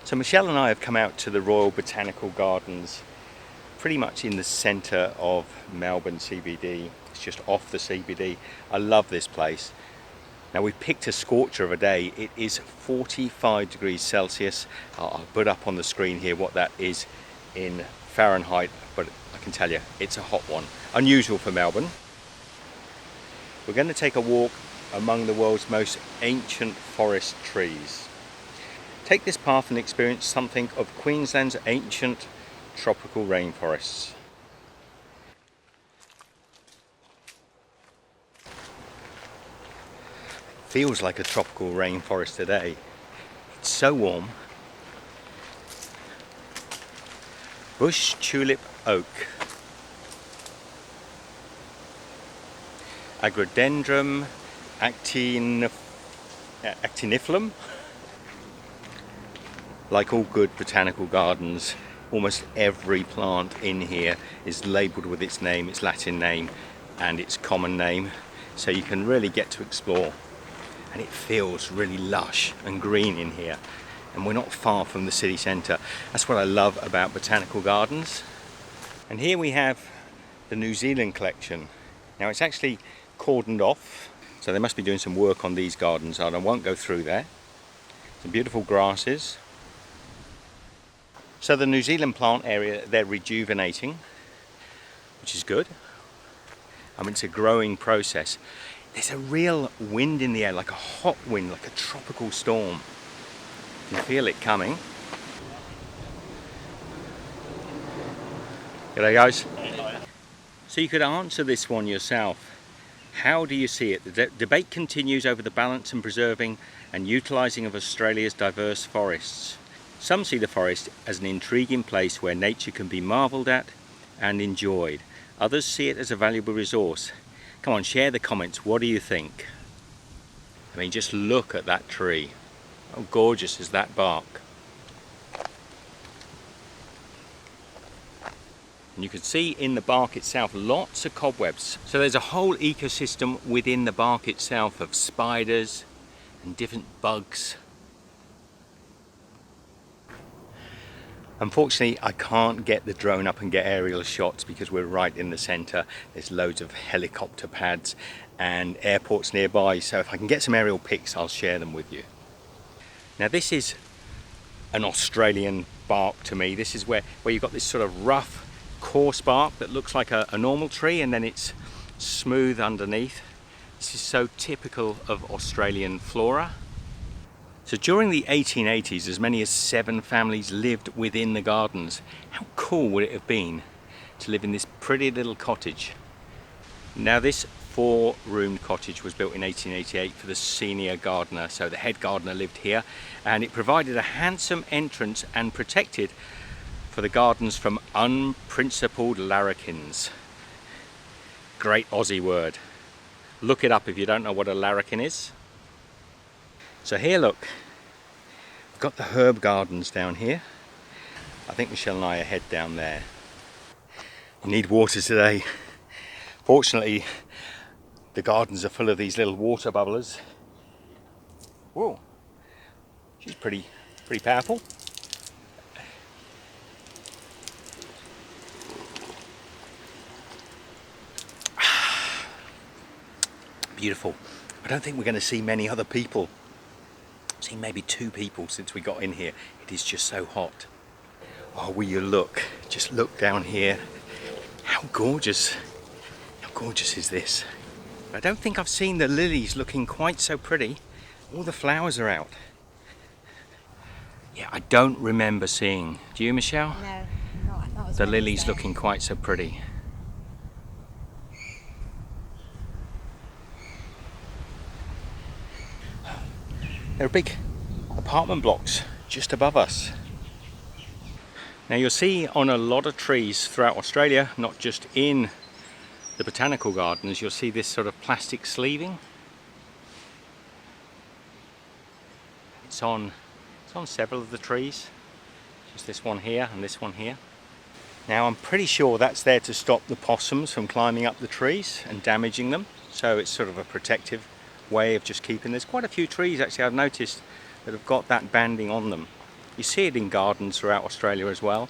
So Michelle and I have come out to the Royal Botanical Gardens, pretty much in the centre of Melbourne CBD. It's just off the CBD. I love this place. Now we picked a scorcher of a day. It is 45 degrees Celsius. I'll put up on the screen here what that is in Fahrenheit, but I can tell you it's a hot one. Unusual for Melbourne. We're going to take a walk among the world's most ancient forest trees. Take this path and experience something of Queensland's ancient tropical rainforests. Feels like a tropical rainforest today. It's so warm. Bush tulip oak. Agrodendrum actiniflum. Like all good botanical gardens, almost every plant in here is labelled with its name, its Latin name and its common name, so you can really get to explore. And it feels really lush and green in here, and we're not far from the city centre. That's what I love about botanical gardens. And here we have the New Zealand collection. Now it's actually cordoned off, so they must be doing some work on these gardens, and I won't go through there. Some beautiful grasses. So the New Zealand plant area, they're rejuvenating, which is good. I mean, it's a growing process. There's a real wind in the air, like a hot wind, like a tropical storm. You can feel it coming. G'day guys. So you could answer this one yourself. How do you see it? The debate continues over the balance and preserving and utilising of Australia's diverse forests. Some see the forest as an intriguing place where nature can be marvelled at and enjoyed. Others see it as a valuable resource. Come on, share the comments. What do you think? I mean, just look at that tree. How gorgeous is that bark? And you can see in the bark itself lots of cobwebs. So there's a whole ecosystem within the bark itself of spiders and different bugs. Unfortunately, I can't get the drone up and get aerial shots because we're right in the centre. There's loads of helicopter pads and airports nearby, so if I can get some aerial pics, I'll share them with you. Now this is an Australian bark to me. This is where you've got this sort of rough, coarse bark that looks like a normal tree, and then it's smooth underneath. This is so typical of Australian flora. So during the 1880s, as many as 7 families lived within the gardens. How cool would it have been to live in this pretty little cottage? Now this 4-roomed cottage was built in 1888 for the senior gardener, so the head gardener lived here, and it provided a handsome entrance and protected for the gardens from unprincipled larrikins. Great Aussie word. Look it up if you don't know what a larrikin is. So here, look, we've got the herb gardens down here. I think Michelle and I are head down there. You need water today. Fortunately, the gardens are full of these little water bubblers. Whoa, she's pretty powerful. Beautiful. I don't think we're going to see many other people. I've seen maybe 2 people since we got in here. It is just so hot. Oh, will you look? Just look down here. How gorgeous is this? I don't think I've seen the lilies looking quite so pretty. All the flowers are out. Yeah, I don't remember seeing. Do you, Michelle? No, not as the many lilies as there. looking quite so pretty. There are big apartment blocks just above us. Now you'll see on a lot of trees throughout Australia, not just in the botanical gardens, you'll see this sort of plastic sleeving. It's on several of the trees. Just this one here and this one here. Now I'm pretty sure that's there to stop the possums from climbing up the trees and damaging them. So it's sort of a protective way of just keeping. There's quite a few trees actually I've noticed that have got that banding on them. You see it in gardens throughout Australia as well.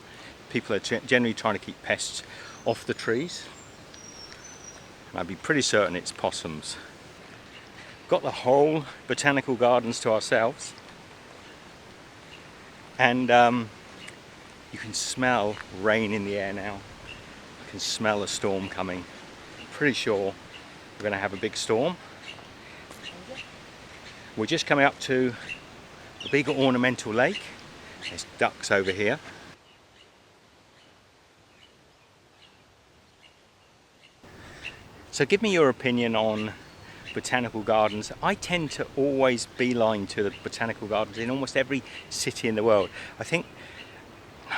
People are generally trying to keep pests off the trees. And I'd be pretty certain it's possums. Got the whole botanical gardens to ourselves. And you can smell rain in the air now. You can smell a storm coming. Pretty sure we're going to have a big storm. We're just coming up to a big ornamental lake. There's ducks over here. So give me your opinion on botanical gardens. I tend to always beeline to the botanical gardens in almost every city in the world. I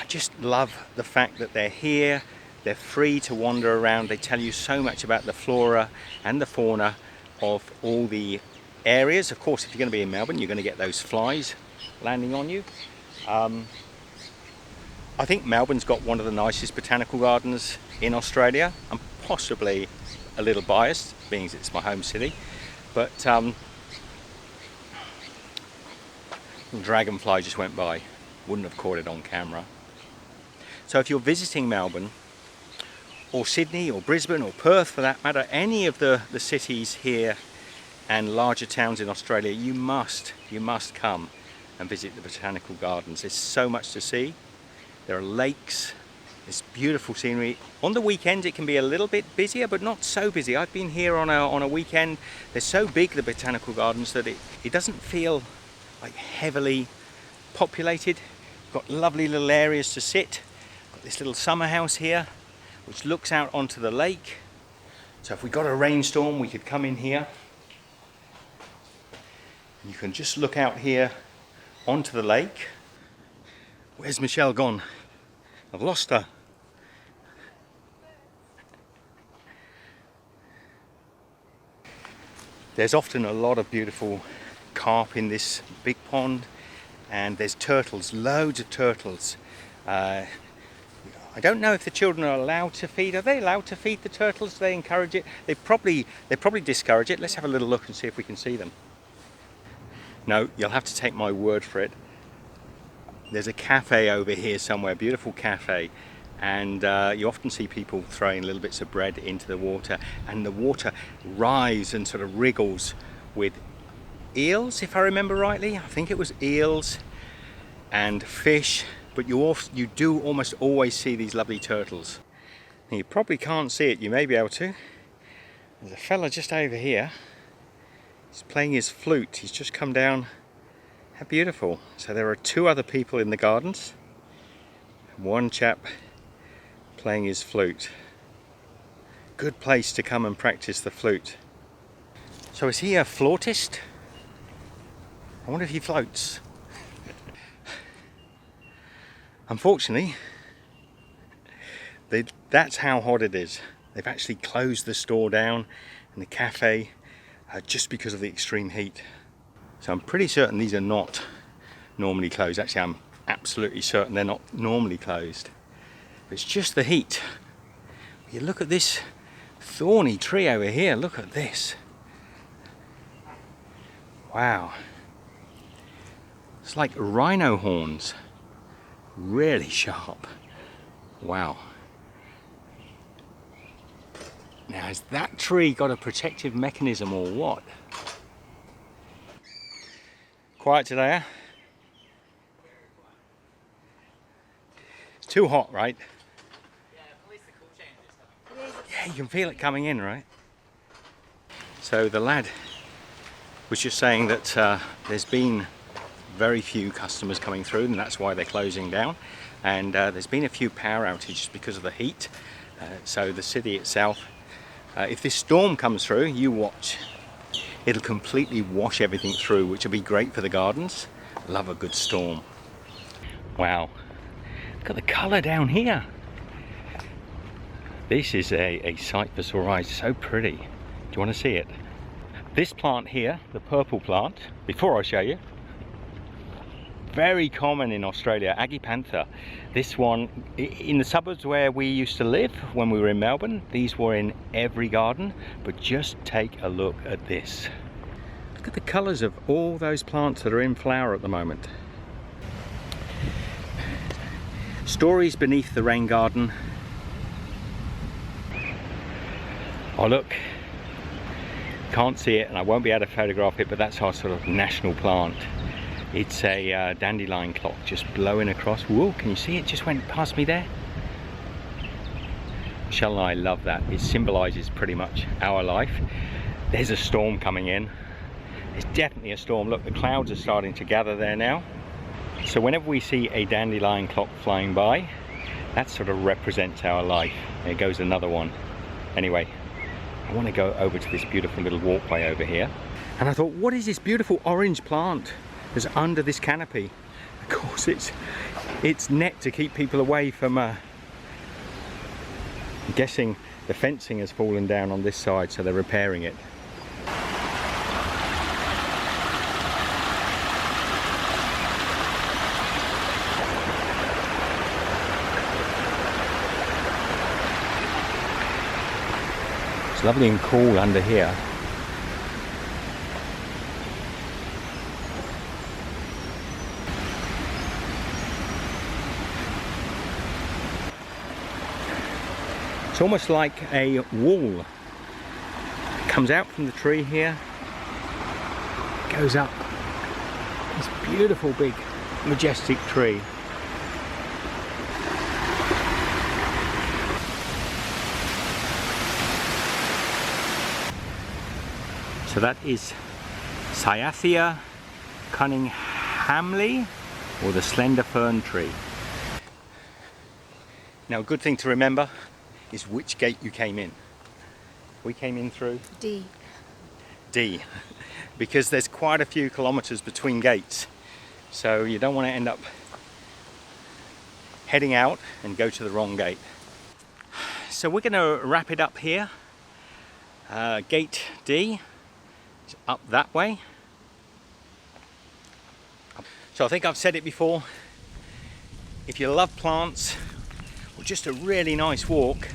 just love the fact that they're here, they're free to wander around, they tell you so much about the flora and the fauna of all the areas. Of course, if you're going to be in Melbourne, you're going to get those flies landing on you. I think Melbourne's got one of the nicest botanical gardens in Australia. I'm possibly a little biased, being as it's my home city, but dragonfly just went by. Wouldn't have caught it on camera. So if you're visiting Melbourne, or Sydney, or Brisbane, or Perth for that matter, any of the cities here and larger towns in Australia, you must come and visit the botanical gardens. There's so much to see. There are lakes, there's beautiful scenery. On the weekends it can be a little bit busier, but not so busy. I've been here on a weekend. They're so big, the botanical gardens, that it doesn't feel like heavily populated. Got lovely little areas to sit. Got this little summer house here, which looks out onto the lake. So if we got a rainstorm, we could come in here. You can just look out here onto the lake. Where's Michelle gone? I've lost her. There's often a lot of beautiful carp in this big pond, and there's turtles, loads of turtles. I don't know if the children are allowed to feed. Are they allowed to feed the turtles? Do they encourage it? They probably discourage it. Let's have a little look and see if we can see them. No, you'll have to take my word for it. There's a cafe over here somewhere, beautiful cafe, and you often see people throwing little bits of bread into the water, and the water writhes and sort of wriggles with eels, if I remember rightly. I think it was eels and fish, but you do almost always see these lovely turtles. And you probably can't see it, you may be able to. There's a fella just over here. He's playing his flute. He's just come down. How beautiful. So there are two other people in the gardens. One chap playing his flute. Good place to come and practice the flute. So is he a flautist? I wonder if he floats. Unfortunately, that's how hot it is. They've actually closed the store down and the cafe just because of the extreme heat. So I'm pretty certain these are not normally closed. Actually, I'm absolutely certain they're not normally closed. But it's just the heat. You look at this thorny tree over here. Look at this. Wow. It's like rhino horns. Really sharp. Wow. Now, has that tree got a protective mechanism or what? Quiet today, huh? It's too hot, right? Yeah, at least the cool change is coming. Yeah, you can feel it coming in, right? So the lad was just saying that there's been very few customers coming through, and that's why they're closing down. And there's been a few power outages because of the heat. So the city itself, if this storm comes through, you watch. It'll completely wash everything through, which will be great for the gardens. Love a good storm. Wow, look at the colour down here. This is a sight for sore eyes, so pretty. Do you want to see it? This plant here, the purple plant, before I show you, very common in Australia, Agipantha. This one, in the suburbs where we used to live when we were in Melbourne, these were in every garden, but just take a look at this. Look at the colours of all those plants that are in flower at the moment. Stories beneath the rain garden. Oh look, can't see it and I won't be able to photograph it, but that's our sort of national plant. It's a dandelion clock just blowing across. Whoa, can you see it? Just went past me there. Michelle and I love that. It symbolises pretty much our life. There's a storm coming in. There's definitely a storm. Look, the clouds are starting to gather there now. So whenever we see a dandelion clock flying by, that sort of represents our life. There goes another one. Anyway, I want to go over to this beautiful little walkway over here. And I thought, what is this beautiful orange plant that's under this canopy? Of course, it's net to keep people away from, I'm guessing the fencing has fallen down on this side, so they're repairing it. It's lovely and cool under here. It's almost like a wall. It comes out from the tree here, goes up. This beautiful big majestic tree. So that is Cyathea Cunninghamley, or the slender fern tree. Now a good thing to remember is which gate you came in. We came in through D. D, because there's quite a few kilometres between gates, so you don't want to end up heading out and go to the wrong gate. So we're going to wrap it up here. Gate D is up that way. So I think I've said it before, if you love plants or just a really nice walk,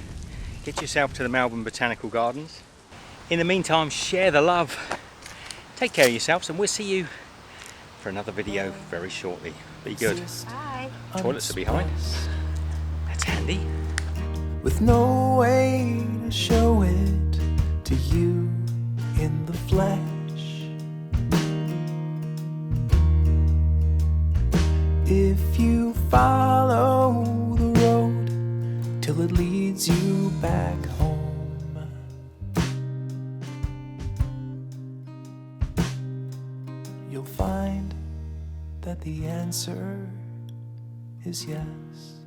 get yourself to the Melbourne Botanical Gardens. In the meantime, share the love. Take care of yourselves and we'll see you for another video very shortly. Be good. Bye. Toilets are behind. That's handy. With no way to show it to you in the flesh. If you follow the road till it leads you back home, you'll find that the answer is yes.